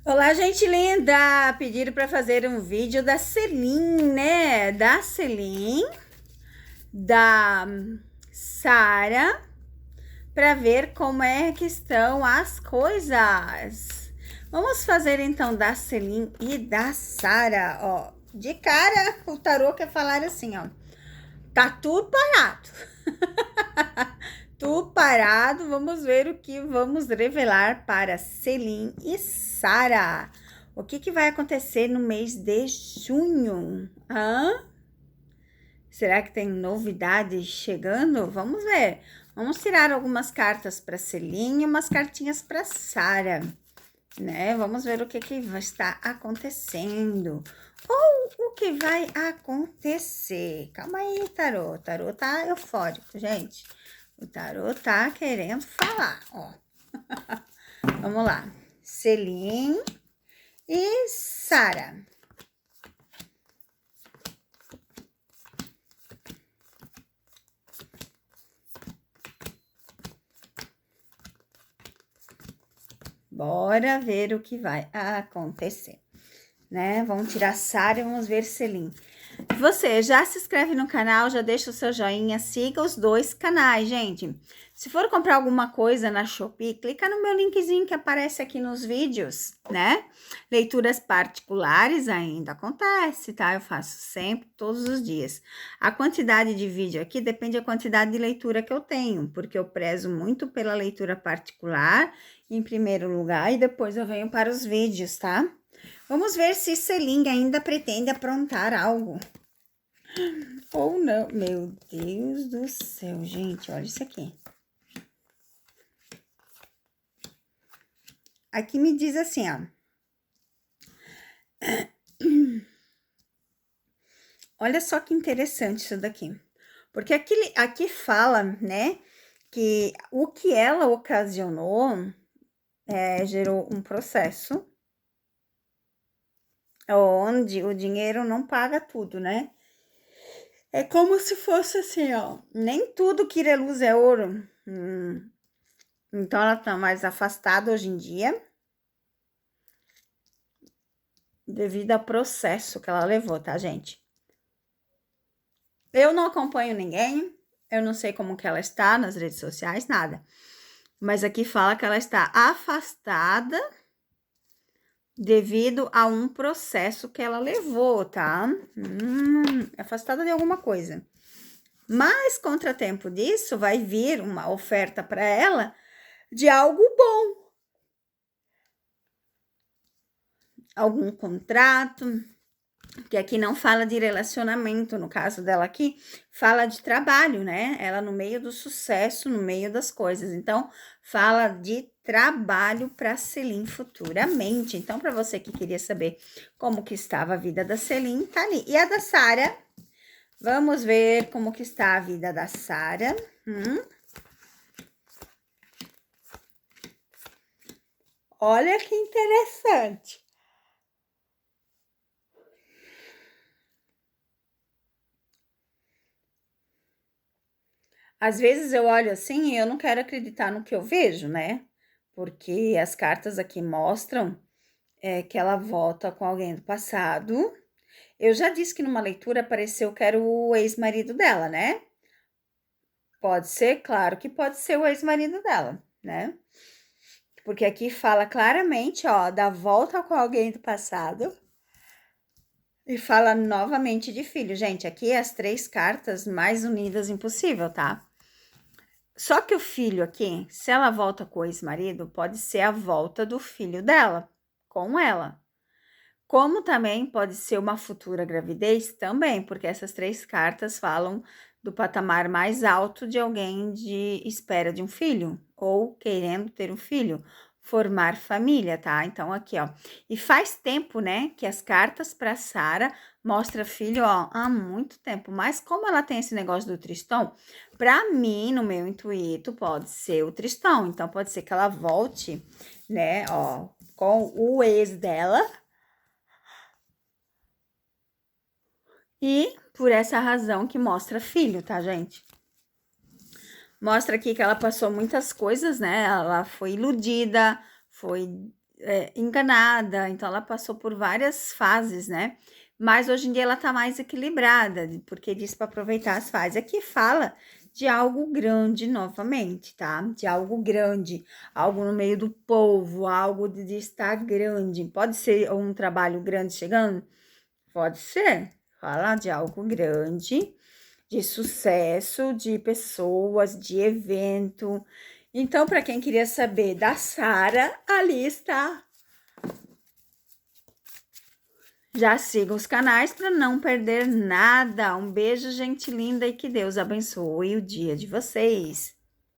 Olá, gente linda! Pediram para fazer um vídeo da Celine, né? Da Celine, da Sara, para ver como é que estão as coisas. Vamos fazer então da Celine e da Sara, ó. De cara, o tarô quer falar assim, ó. Tá tudo parado. Tudo parado. Vamos ver o que vamos revelar para Celine e Sara. O que vai acontecer no mês de junho? Será que tem novidades chegando? Vamos ver. Vamos tirar algumas cartas para Celine e umas cartinhas para Sara, né? Vamos ver o que vai estar acontecendo. Ou o que vai acontecer. Calma aí, tarô. O tarô tá eufórico, gente. O tarô tá querendo falar, ó. Vamos lá. Celine e Sara. Bora ver o que vai acontecer, né? Vamos tirar Sara e vamos ver Celine. Você já se inscreve no canal, já deixa o seu joinha, siga os dois canais, gente. Se for comprar alguma coisa na Shopee, clica no meu linkzinho que aparece aqui nos vídeos, né? Leituras particulares ainda acontece, tá? Eu faço sempre, todos os dias. A quantidade de vídeo aqui depende da quantidade de leitura que eu tenho, porque eu prezo muito pela leitura particular, em primeiro lugar, e depois eu venho para os vídeos, tá? Vamos ver se Celine ainda pretende aprontar algo. Ou não. Meu Deus do céu, gente. Olha isso aqui. Aqui me diz assim, ó. Olha só que interessante isso daqui. Porque aqui fala, né, que o que ela ocasionou gerou um processo onde o dinheiro não paga tudo, né? É como se fosse assim, ó. Nem tudo que reluz é ouro. Então, ela tá mais afastada hoje em dia devido ao processo que ela levou, tá, gente? Eu não acompanho ninguém, eu não sei como que ela está nas redes sociais, nada. Mas aqui fala que ela está afastada devido a um processo que ela levou, tá? Afastada de alguma coisa. Mas, contratempo disso, vai vir uma oferta para ela de algo bom. Algum contrato, que aqui não fala de relacionamento, no caso dela aqui, fala de trabalho, né? Ela no meio do sucesso, no meio das coisas. Então, fala de trabalho para Celine futuramente. Então, para você que queria saber como que estava a vida da Celine, tá ali. E a da Sara? Vamos ver como que está a vida da Sara. Olha que interessante. Às vezes eu olho assim e eu não quero acreditar no que eu vejo, né? Porque as cartas aqui mostram que ela volta com alguém do passado. Eu já disse que numa leitura apareceu que era o ex-marido dela, né? Pode ser, claro que pode ser o ex-marido dela, né? Porque aqui fala claramente, ó, da volta com alguém do passado. E fala novamente de filho. Gente, aqui as 3 cartas mais unidas impossível, tá? Só que o filho aqui, se ela volta com o ex-marido, pode ser a volta do filho dela com ela. Como também pode ser uma futura gravidez, também, porque essas 3 cartas falam do patamar mais alto de alguém de espera de um filho, ou querendo ter um filho, formar família, tá? Então, aqui, ó. E faz tempo, né, que as cartas para Sara mostra filho, ó, há muito tempo. Mas como ela tem esse negócio do Tristão, para mim, no meu intuito, pode ser o Tristão. Então, pode ser que ela volte, né, ó, com o ex dela. E por essa razão que mostra filho, tá, gente? Mostra aqui que ela passou muitas coisas, né? Ela foi iludida, foi enganada, então ela passou por várias fases, né? Mas hoje em dia ela tá mais equilibrada, porque disse para aproveitar as fases. Aqui fala de algo grande novamente, tá? De algo grande, algo no meio do povo, algo de estar grande. Pode ser um trabalho grande chegando? Pode ser. Fala de algo grande, de sucesso, de pessoas, de evento. Então, para quem queria saber da Sara, ali está. Já siga os canais para não perder nada. Um beijo, gente linda, e que Deus abençoe o dia de vocês.